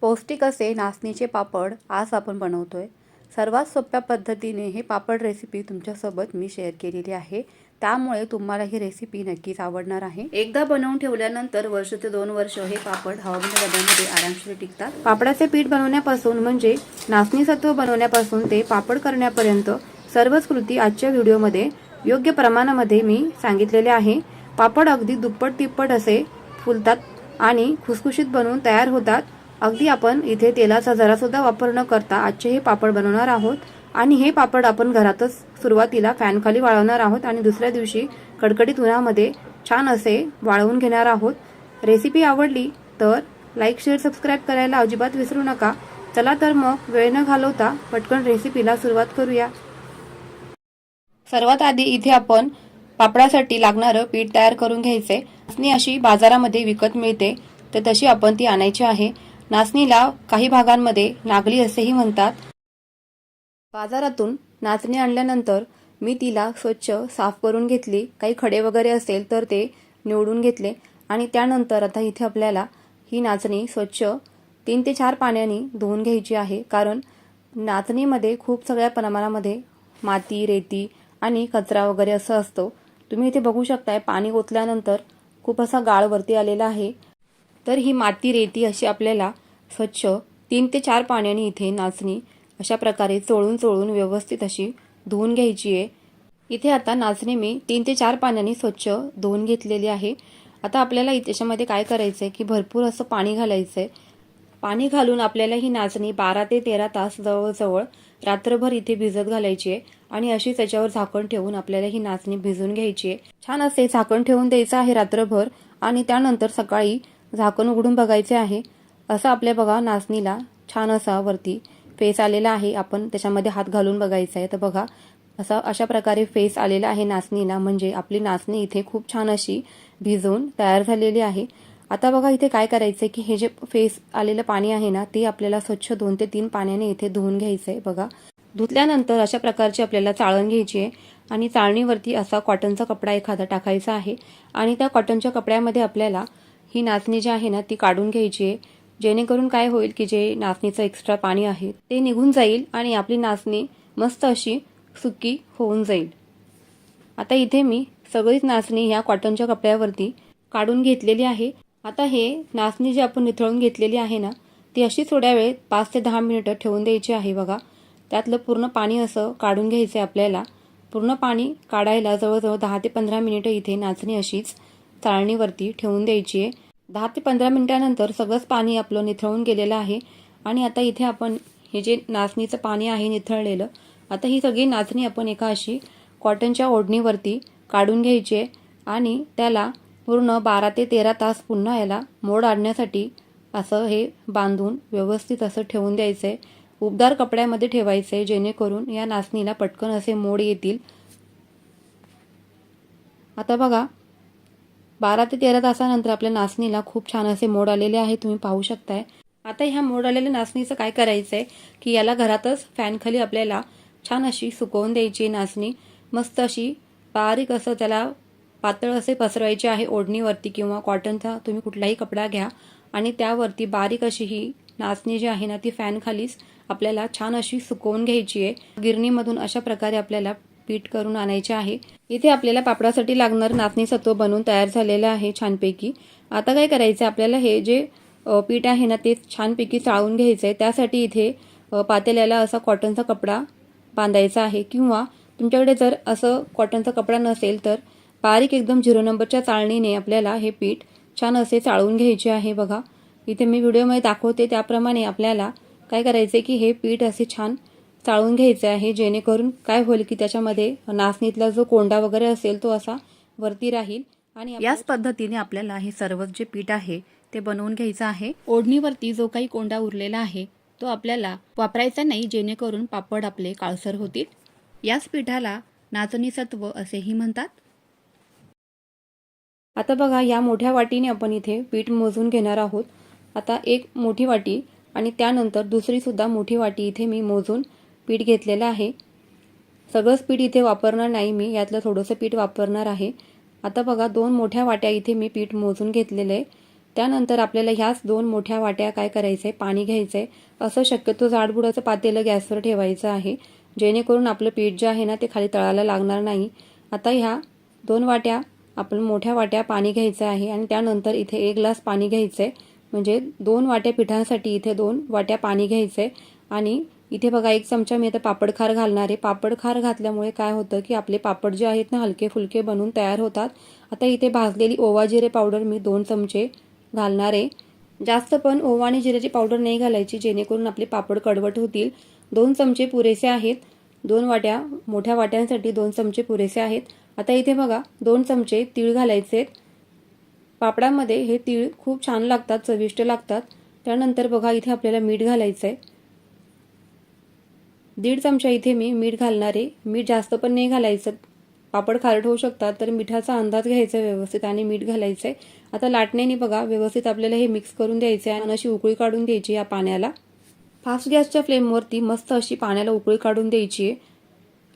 पौष्टिक असे नाचणीचे पापड आज आपण बनवतोय। सर्वात सोप्या पद्धतीने हे पापड रेसिपी तुमच्यासोबत मी शेअर केलेली आहे, त्यामुळे तुम्हाला ही रेसिपी नक्कीच आवडणार आहे। एकदा बनवून ठेवल्यानंतर वर्ष ते 2 वर्ष हे पापड हवाबंद डब्यामध्ये आरामशीर टिकतात। पापडाचे पीठ बनवण्यापासून म्हणजे नाचणी सत्व बनवण्यापासून ते पापड करण्यापर्यंत सर्वच कृती आजच्या व्हिडिओमध्ये योग्य प्रमाणामध्ये मी सांगितलेले आहे। पापड अगदी दुप्पट तिप्पट असे फुलतात आणि खुसखुशीत बनवून तयार होतात। अगदी आपण इथे तेलाचा जरा सुद्धा वापर न करता आजचे हे पापड बनवणार आहोत आणि हे पापड आपण घरातच सुरुवातीला फॅन खाली वाळवणार आहोत आणि दुसऱ्या दिवशी कडकडीत उन्हामध्ये छान असे वाळवून घेणार आहोत। रेसिपी आवडली तर लाईक शेअर सबस्क्राइब करायला अजिबात विसरू नका। चला तर मग वेळ न घालवता पटकन रेसिपीला सुरुवात करूया। सर्वात आधी इथे आपण पापडासाठी लागणारे पीठ तयार करून घ्यायचे। नाचणी अशी बाजारामध्ये विकत मिळते, तर तशी आपण ती आणायची आहे। नाचणीला काही भागांमध्ये नागली असेही म्हणतात। बाजारातून नाचणी आणल्यानंतर मी तिला स्वच्छ साफ करून घेतली। काही खडे वगैरे असेल तर ते निवडून घेतले आणि त्यानंतर आता इथे आपल्याला ही नाचणी स्वच्छ 3 ते 4 पाण्याने धुवून घ्यायची आहे, कारण नाचणीमध्ये खूप सगळ्या प्रमाणामध्ये माती, रेती आणि कचरा वगैरे असं असतो। तुम्ही इथे बघू शकताय पाणी ओतल्यानंतर खूप असा गाळ वरती आलेला आहे। तर ही माती, रेती अशी आपल्याला स्वच्छ 3 ते 4 पाण्याने इथे नाचणी अशा प्रकारे चोळून चोळून व्यवस्थित अशी धुवून घ्यायची आहे। इथे आता नाचणी मी 3 ते 4 पाण्याने स्वच्छ धुवून घेतलेली आहे। आता आपल्याला याच्यामध्ये काय करायचंय की भरपूर असं पाणी घालायचंय। पाणी घालून आपल्याला ही नाचणी 12 ते 13 तास जवळजवळ रात्रभर इथे भिजत घालायची आहे आणि अशी त्याच्यावर झाकण ठेवून आपल्याला ही नाचणी भिजून घ्यायची आहे। छान असे झाकण ठेवून द्यायचं आहे रात्रभर आणि त्यानंतर सकाळी झाकण उघडून बघायचे आहे। असं आपल्या बघा नाचणीला छान असा वरती फेस आलेला आहे। आपण त्याच्यामध्ये हात घालून बघायचा आहे, तर बघा अशा प्रकारे फेस आलेला आहे नाचणीला, म्हणजे आपली नाचणी इथे खूप छान अशी भिजून तयार झालेली आहे। आता बघा इथे काय करायचंय की हे जे फेस आलेलं पाणी आहे ना, ते आपल्याला स्वच्छ 2 ते 3 पाण्याने इथे धुवून घ्यायचंय। बघा धुतल्यानंतर अशा प्रकारची आपल्याला चाळण घ्यायची आहे आणि चाळणीवरती असा कॉटनचा कपडा एखादा टाकायचा आहे आणि त्या कॉटनच्या कपड्यामध्ये आपल्याला ही नाचणी जी आहे ना ती काढून घ्यायची आहे, जेणेकरून काय होईल की जे नाचणीचं एक्स्ट्रा पाणी आहे ते निघून जाईल आणि आपली नाचणी मस्त अशी सुकी होऊन जाईल। आता इथे मी सगळीच नाचणी या कॉटनच्या कपड्यावरती काढून घेतलेली आहे। आता हे नाचणी जी आपण निथळून घेतलेली आहे ना, ती अशी थोड्या वेळ 5 ते 10 मिनिटं ठेवून द्यायची आहे। बघा त्यातलं पूर्ण पाणी असं काढून घ्यायचं आपल्याला। पूर्ण पाणी काढायला जवळजवळ 10 ते 15 मिनिटं इथे नाचणी अशीच चाळणीवरती ठेवून द्यायची आहे। 10 ते 15 मिनिटांनंतर सगळंच पाणी आपलं निथळून गेलेलं आहे आणि आता इथे आपण हे जे नाचणीचं पाणी आहे निथळलेलं, आता ही सगळी नाचणी आपण एका अशी कॉटनच्या ओढणीवरती काढून घ्यायची आहे आणि त्याला पूर्ण 12 ते 13 तास पुन्हा याला मोड आणण्यासाठी असं हे बांधून व्यवस्थित असं ठेवून द्यायचंय। उबदार कपड्यामध्ये ठेवायचंय, जेणेकरून या नाचणीला पटकन असे मोड येतील। आता बघा 12 ते 13 तासानंतर आपल्या नाचणीला खूप छान असे मोड आलेले आहे, तुम्ही पाहू शकताय। आता ह्या मोड आलेल्या नाचणीचं काय करायचंय की याला घरातच फॅन खाली आपल्याला छान अशी सुकवून द्यायची नाचणी। मस्त अशी बारीक असं त्याला पातळ असे पसरवायचे आहे ओढणीवरती किंवा कॉटनचा तुम्ही कुठलाही कपडा घ्या आणि त्यावरती बारीक अशी ही नाचणी जी आहे ना ती फॅन खालीच आपल्याला छान अशी सुकवून घ्यायची आहे। गिरणीमधून अशा प्रकारे आपल्याला पीठ करून आणायचे आहे। इथे आपल्याला पापडासाठी लागणार नाचणी सत्व बनवून तयार झालेलं आहे छानपैकी। आता काय करायचं आपल्याला हे जे पीठ आहे ना ते छानपैकी चाळून घ्यायचंय। त्यासाठी इथे पातेल्याला असा कॉटनचा कपडा बांधायचा आहे किंवा तुमच्याकडे जर असं कॉटनचा कपडा नसेल तर बारीक एकदम 0 नंबरच्या चाळणीने आपल्याला हे पीठ छान असे चाळून घ्यायचे आहे। बघा इथे मी व्हिडिओमध्ये दाखवते त्याप्रमाणे आपल्याला काय करायचंय की हे पीठ असे छान चाळून घ्यायचे आहे, जेणेकरून काय होईल की त्याच्यामध्ये नाचणीतला जो कोंडा वगैरे असेल तो असा वरती राहील आणि याच पद्धतीने आपल्याला हे सर्व जे पीठ आहे ते बनवून घ्यायचं आहे। ओढणीवरती जो काही कोंडा उरलेला आहे तो आपल्याला वापरायचा नाही, जेणेकरून पापड आपले काळसर होतील। याच पीठाला नाचणी सत्व असेही म्हणतात। आता बघा या मोठ्या वाटीने आपण इथे पीठ मोजून घेणार आहोत। आता एक मोठी वाटी आणि त्यानंतर दुसरी सुद्धा मोठी वाटी इथे मी मोजून पीठ घेतलेलं आहे। सगळंच पीठ इथे वापरणार नाही मी, यातलं थोडंसं पीठ वापरणार आहे। आता बघा 2 मोठ्या वाट्या इथे मी पीठ मोजून घेतलेलं आहे। त्यानंतर आपल्याला ह्याच 2 मोठ्या वाट्या काय करायचंय, पाणी घ्यायचंय. असं शक्यतो जाडबुडाचं पातेलं गॅसवर ठेवायचं आहे, जेणेकरून आपलं पीठ जे आहे ना ते खाली तळाला लागणार नाही. आता ह्या 2 वाट्या आपण मोठ्या वाट्या पाणी घ्यायचं आहे आणि त्यानंतर इथे 1 ग्लास पाणी घ्यायचंय. म्हणजे 2 वाट्या पिठासाठी इथे 2 वाट्या पाणी घ्यायचंय. आणि इथे बघा 1 चमचा मी आता पापड खार घालणार आहे. पापड खार घातल्यामुळे काय होतं की आपले पापड जे आहेत ना हलके फुलके बनून तयार होतात. आता इथे भाजलेली ओवा जिरे पावडर मी 2 चमचे घालणार आहे. जास्त पण ओवा आणि जिऱ्याची पावडर नाही घालायची, जेणेकरून आपले पापड कडवट होतील. 2 चमचे पुरेसे आहेत. 2 वाट्या मोठ्या वाट्यांसाठी 2 चमचे पुरेसे आहेत. आता इथे बघा 2 चमचे तीळ घालायचे. पापडामध्ये हे तीळ खूप छान लागतात, चविष्ट लागतात. त्यानंतर बघा इथे आपल्याला मीठ घालायचंय. 1.5 चमचा इथे मी मीठ घालणार आहे. मीठ जास्त पण नाही घालायचं, पापड खारट होऊ शकतात, तर मिठाचा अंदाज घ्यायचा व्यवस्थित आणि मीठ घालायचंय. आता लाटण्याने बघा व्यवस्थित आपल्याला हे मिक्स करून द्यायचंय आणि अशी उकळी काढून द्यायची या पाण्याला. फास्ट गॅसच्या फ्लेमवरती मस्त अशी पाण्याला उकळी काढून द्यायची आहे.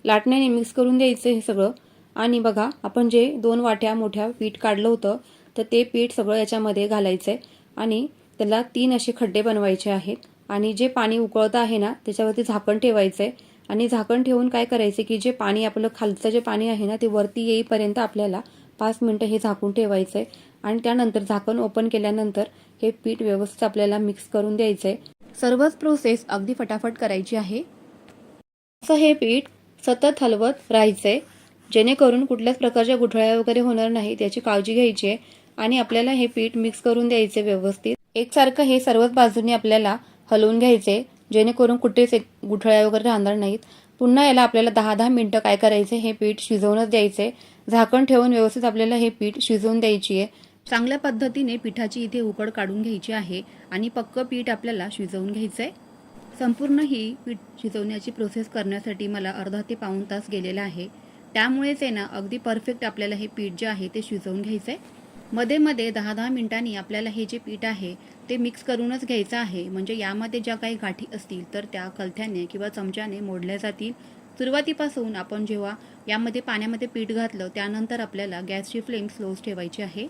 लाटण्याने मिक्स करून द्यायचं हे सगळं. आणि बघा आपण जे 2 वाट्या मोठ्या पीठ काढलं होतं, तर ते पीठ सगळं याच्यामध्ये घालायचंय आणि त्याला 3 असे खड्डे बनवायचे आहेत. आणि जे पाणी उकळतं आहे ना त्याच्यावरती झाकण ठेवायचंय. आणि झाकण ठेवून काय करायचं की जे पाणी आपलं खालचं जे पाणी आहे ना ते वरती येईपर्यंत आपल्याला 5 मिनिटं हे झाकून ठेवायचंय. आणि त्यानंतर झाकण ओपन केल्यानंतर हे पीठ व्यवस्थित आपल्याला मिक्स करून द्यायचंय. सर्वच प्रोसेस अगदी फटाफट करायची आहे. असं हे पीठ सतत हलवत राहायचंय, जेणेकरून कुठल्याच प्रकारच्या गुठळ्या वगैरे होणार नाही याची काळजी घ्यायची आहे. आणि आपल्याला हे पीठ मिक्स करून द्यायचे व्यवस्थित. एकसारखं हे सर्वच बाजूंनी आपल्याला हलवून घ्यायचे, जेणेकरून कुठेच गुठळ्या वगैरे राहणार नाहीत. पुन्हा याला आपल्याला 10-10 मिनिटं काय करायचे, हे पीठ शिजवूनच द्यायचे. झाकण ठेवून व्यवस्थित आपल्याला हे पीठ शिजवून द्यायची आहे. चांगल्या पद्धतीने पिठाची इथे उकड काढून घ्यायची आहे आणि पक्क पीठ आपल्याला शिजवून घ्यायचंय. संपूर्ण ही पीठ शिजवण्याची प्रोसेस करण्यासाठी मला अर्धा ते पाऊण तास गेलेला आहे. त्यामुळेच आहे ना अगदी परफेक्ट आपल्याला हे पीठ जे आहे ते शिजवून घ्यायचंय. मध्ये मध्ये 10-10 मिनिटांनी आपल्याला हे जे पीठ आहे ते मिक्स करूनच घ्यायचं आहे, म्हणजे यामध्ये ज्या काही गाठी असतील तर त्या कलथ्याने किंवा चमच्याने मोडल्या जातील. सुरुवातीपासून आपण जेव्हा यामध्ये पाण्यामध्ये पीठ घातलं त्यानंतर आपल्याला गॅसची फ्लेम स्लोच ठेवायची आहे.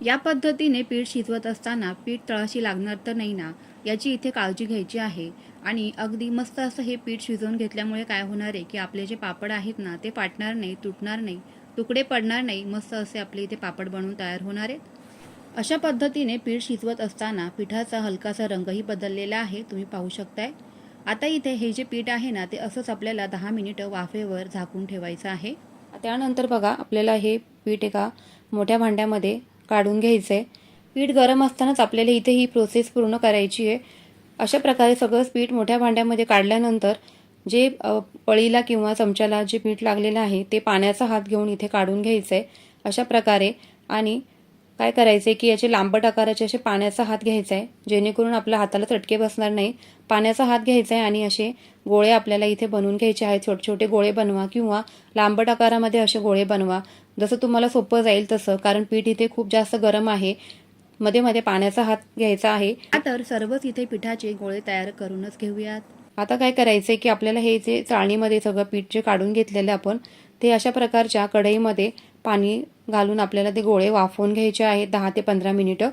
या पद्धतीने पीठ शिजवत असताना पीठ तळाशी लागणार तर नाही ना याची इथे काळजी घ्यायची आहे. आणि अगदी मस्त असं हे पीठ शिजवून घेतल्यामुळे काय होणार आहे की आपले जे पापड आहेत ना ते फाटणार नाही, तुटणार नाही, तुकडे पडणार नाही. मस्त असे आपले इथे पापड बनवून तयार होणार आहेत. अशा पद्धतीने पीठ शिजवत असताना पिठाचा हलकासा रंगही बदललेला आहे, तुम्ही पाहू शकताय. आता इथे हे जे पीठ आहे ना ते असंच आपल्याला 10 मिनिटं वाफेवर झाकून ठेवायचं आहे. त्यानंतर बघा आपल्याला हे पीठ एका मोठ्या भांड्यामध्ये काढून घ्यायचंय. पीठ गरम असतानाच आपल्याला इथे ही प्रोसेस पूर्ण करायची आहे. अशा प्रकारे सगळं पीठ मोठ्या भांड्यामध्ये काढल्यानंतर जे पळीला किंवा चमच्याला जे पीठ लागलेलं आहे ते पाण्याचा हात घेऊन इथे काढून घ्यायचंय अशा प्रकारे. आणि काय करायचंय की याचे लांबट आकाराचे असे पाण्याचा हात घ्यायचा आहे, जेणेकरून आपल्या हाताला चटके बसणार नाही. पाण्याचा हात घ्यायचा आहे आणि असे गोळे आपल्याला इथे बनवून घ्यायचे आहेत. छोटे छोटे गोळे बनवा किंवा लांबट आकारामध्ये असे गोळे बनवा, जसं तुम्हाला सोपं जाईल तसं, कारण पीठ इथे खूप जास्त गरम आहे. मध्ये मध्ये पाण्याचा हात घ्यायचा आहे. तर सर्वच इथे पिठाचे गोळे तयार करूनच घेऊयात. आता काय करायचंय की आपल्याला हे जे चाळणीमध्ये सगळं पीठ जे काढून घेतलेलं आपण ते अशा प्रकारच्या कढईमध्ये पाणी घालून आपल्याला ते गोळे वाफवून घ्यायचे आहेत 10 ते 15 मिनिटं.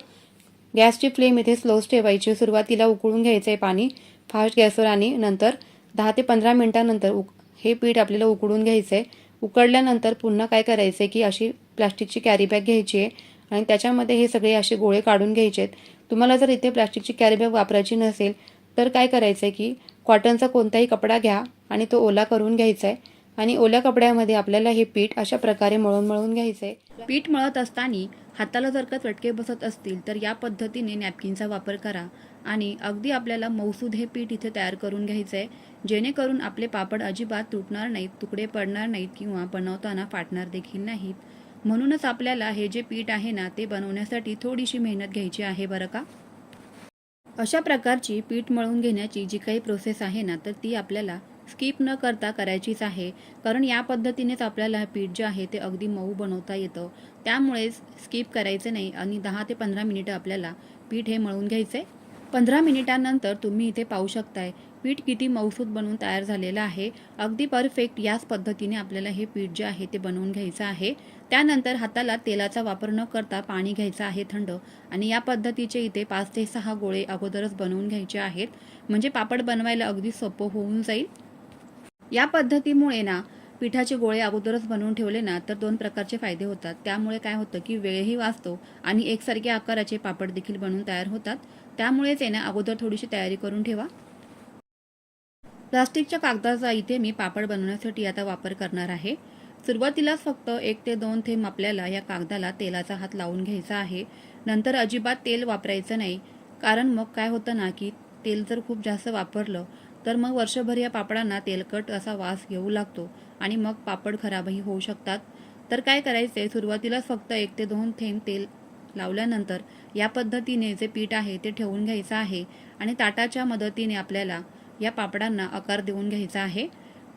गॅसची फ्लेम इथे स्लोच ठेवायची. सुरुवातीला उकळून घ्यायचं आहे पाणी फास्ट गॅसवर आणि नंतर 10 ते 15 मिनिटांनंतर हे पीठ आपल्याला उकळून घ्यायचं आहे. उकळल्यानंतर पुन्हा काय करायचं आहे की अशी प्लास्टिकची कॅरी बॅग घ्यायची आहे आणि त्याच्यामध्ये हे सगळे असे गोळे काढून घ्यायचे आहेत. तुम्हाला जर इथे प्लास्टिकची कॅरी बॅग वापरायची नसेल तर काय करायचं आहे की कॉटनचा कोणताही कपडा घ्या आणि तो ओला करून घ्यायचा आहे. आणि ओल्या कपड्यामध्ये आपल्याला हे पीठ अशा प्रकारे मळून घ्यायचंय. पीठ मळत असताना हाताला जर का चटके बसत असतील तर या पद्धतीने नॅपकिनचा वापर करा आणि अगदी आपल्याला मौसूद हे पीठ इथे तयार करून घ्यायचंय, जेणेकरून आपले पापड अजिबात तुटणार नाहीत, तुकडे पडणार नाहीत किंवा बनवताना फाटणार देखील नाहीत. म्हणूनच आपल्याला हे जे पीठ आहे ना ते बनवण्यासाठी थोडीशी मेहनत घ्यायची आहे बरं का. अशा प्रकारची पीठ मळून घेण्याची जी काही प्रोसेस आहे ना तर ती आपल्याला स्किप न करता करायचीच आहे, कारण या पद्धतीनेच आपल्याला पीठ जे आहे ते अगदी मऊ बनवता येतं. त्यामुळे स्किप करायचे नाही आणि 10 ते 15 मिनिटं आपल्याला पीठ हे मळून घ्यायचे. 15 मिनिटांनंतर तुम्ही इथे पाहू शकताय पीठ किती मऊसूत बनवून तयार झालेलं आहे. अगदी परफेक्ट याच पद्धतीने आपल्याला हे पीठ जे आहे ते बनवून घ्यायचं आहे. त्यानंतर हाताला तेलाचा वापर न करता पाणी घ्यायचं आहे थंड आणि या पद्धतीचे इथे 5 ते 6 गोळे अगोदरच बनवून घ्यायचे आहेत. म्हणजे पापड बनवायला अगदी सोपं होऊन जाईल. या पद्धतीमुळे ना पिठाचे गोळे अगोदरच बनवून ठेवले ना तर 2 प्रकारचे फायदे होतात. त्यामुळे काय होतं की वेळही वाचतो आणि एकसारख्या आकाराचे पापड देखील बनवून तयार होतात. त्यामुळेच आहे ना अगोदर थोडीशी तयारी करून ठेवा. प्लास्टिकच्या कागदाचा इथे मी पापड बनवण्यासाठी आता वापर करणार आहे. सुरुवातीलाच फक्त 1 ते 2 थेंब आपल्याला या कागदाला तेलाचा हात लावून घ्यायचा आहे. नंतर अजिबात तेल वापरायचं नाही, कारण मग काय होतं ना की तेल जर खूप जास्त वापरलं तर मग वर्षभर या पापडांना तेलकट असा वास येऊ लागतो आणि मग पापड खराबही होऊ शकतात. तर काय करायचे, सुरुवातीलाच फक्त 1 ते 2 थेंब तेल लावल्यानंतर या पद्धतीने जे पीठ आहे ते ठेवून घ्यायचं आहे आणि ताटाच्या मदतीने आपल्याला या पापडांना आकार देऊन घ्यायचा आहे.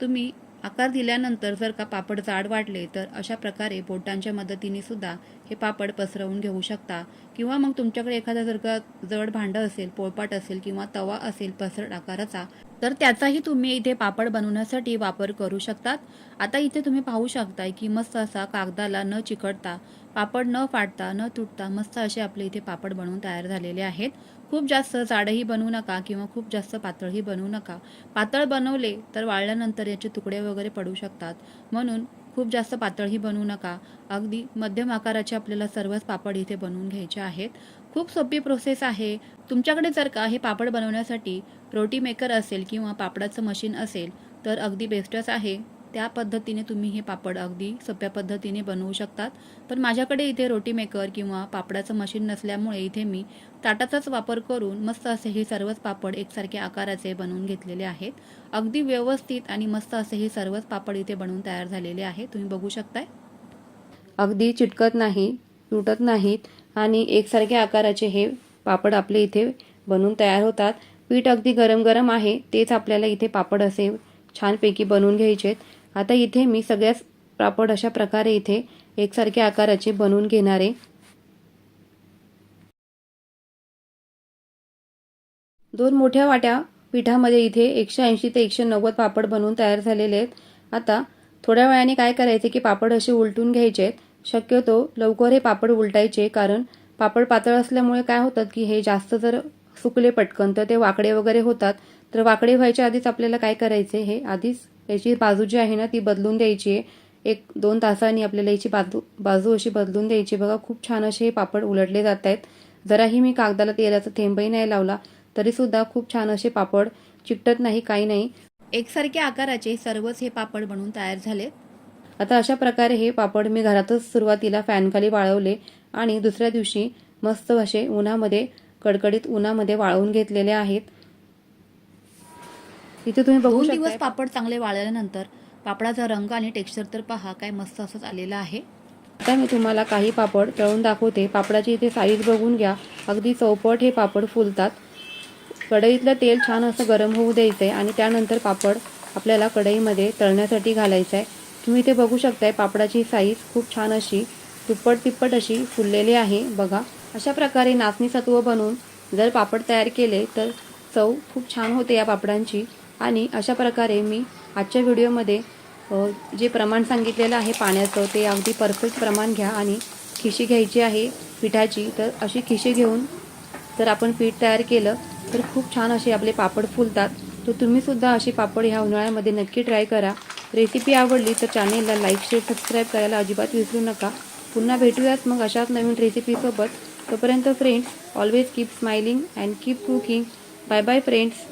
तुम्ही आकार दिल्यानंतर जर का पापड जाड वाटले तर अशा प्रकारे बोटांच्या मदतीने सुद्धा हे पापड पसरवून घेऊ शकता किंवा मग तुमच्याकडे एखादा जर का जड भांडं असेल, पोळपाट असेल किंवा तवा असेल पसरट आकाराचा तर त्याचाही तुम्ही इथे पापड बनवण्यासाठी वापर करू शकतात. आता इथे तुम्ही पाहू शकताय की मस्त असा कागदाला न चिकटता, पापड न फाटता न तुटता मस्त असे आपले इथे पापड बनवून तयार झालेले आहेत. खूप जास्त जाडही बनवू नका किंवा खूप जास्त पातळही बनवू नका. पातळ बनवले तर वाळल्यानंतर याचे तुकडे वगैरे पडू शकतात, म्हणून खूप जास्त पातळही बनवू नका. अगदी मध्यम आकाराचे आपल्याला सर्वच पापड इथे बनवून घ्यायचे आहेत. खूप सोपी प्रोसेस आहे. तुमच्याकडे जर का हे पापड बनवण्यासाठी रोटी मेकर असेल किंवा पापडाचं मशीन असेल तर अगदी बेस्टच आहे. त्या पद्धतीने तुम्ही हे पापड अगदी सोप्या पद्धतीने बनवू शकतात. पण माझ्याकडे इथे रोटी मेकर किंवा पापडाचं मशीन नसल्यामुळे इथे मी ताटाचाच वापर करून मस्त असे हे सर्वच पापड एकसारख्या आकाराचे बनवून घेतलेले आहेत. अगदी व्यवस्थित आणि मस्त असे हे सर्वच पापड इथे बनवून तयार झालेले आहे. तुम्ही बघू शकताय. अगदी चिटकत नाही, तुटत नाहीत आणि एकसारख्या आकाराचे हे पापड आपले इथे बनवून तयार होतात. पीठ अगदी गरम गरम आहे, तेच आपल्याला इथे पापड असे छानपैकी बनवून घ्यायचे. आता इथे मी सगळ्याच पापड अशा प्रकारे इथे एकसारख्या आकाराचे बनवून घेणार आहे. 2 मोठ्या वाट्या पिठामध्ये इथे 180 ते 190 पापड बनवून तयार झालेले आहेत. आता थोड्या वेळाने काय करायचे की पापड असे उलटून घ्यायचे. शक्यतो लवकर हे पापड उलटायचे, कारण पापड पातळ असल्यामुळे काय होतात की हे जास्त जर सुकले पटकन तर ते वाकडे वगैरे होतात. तर वाकडे व्हायच्या आधीच आपल्याला काय करायचे, हे आधीच याची बाजू जी आहे ना ती बदलून द्यायची आहे. 1-2 तासांनी आपल्याला याची बाजू अशी बदलून द्यायची. बघा खूप छान असे हे पापड उलटले जात आहेत. जराही मी कागदाला तेलाचा थेंबही नाही लावला तरी सुद्धा खूप छान असे पापड चिकटत नाही, काही नाही. एकसारख्या आकाराचे सर्वच हे पापड बनवून तयार झाले. आता अशा प्रकारे हे पापड मी घरातच सुरुवातीला फॅनखाली वाळवले आणि दुसऱ्या दिवशी मस्त असे उन्हामध्ये, कडकडीत उन्हामध्ये वाळवून घेतलेले आहेत. इथे तुम्ही बघू शकता 2 दिवस पापड चांगले वाळल्यानंतर पापडाचा रंग आणि टेक्स्चर तर पहा काय मस्त असंच आलेलं आहे. आता मी तुम्हाला काही पापड तळून दाखवते. पापडाची इथे साईज बघून घ्या, अगदी चौपट हे पापड फुलतात. कढईतलं तेल छान असं गरम होऊ द्यायचं आहे आणि त्यानंतर पापड आपल्याला कढईमध्ये तळण्यासाठी घालायचं आहे. तुम्ही इथे बघू शकताय पापडाची साईज खूप छान अशी दुप्पट तिप्पट अशी फुललेली आहे. बघा अशा प्रकारे नाचणी सत्व बनवून जर पापड तयार केले तर चव खूप छान होते या पापडांची. आणि अशा प्रकारे मी आजच्या व्हिडिओमध्ये जे प्रमाण सांगितलेलं आहे पाण्याचं ते अगदी परफेक्ट प्रमाण घ्या आणि खिशी घ्यायची आहे पिठाची. तर अशी खिशी घेऊन जर आपण पीठ तयार केलं तर खूप छान असे आपले पापड फुलतात. तर तुम्हीसुद्धा अशी पापड ह्या उन्हाळ्यामध्ये नक्की ट्राय करा. रेसिपी आवडली तर चॅनेलला लाईक, शेअर, सबस्क्राईब करायला अजिबात विसरू नका. पुन्हा भेटूयात मग अशाच नवीन रेसिपीसोबत. तोपर्यंत friends, always keep smiling and keep cooking. Bye bye friends.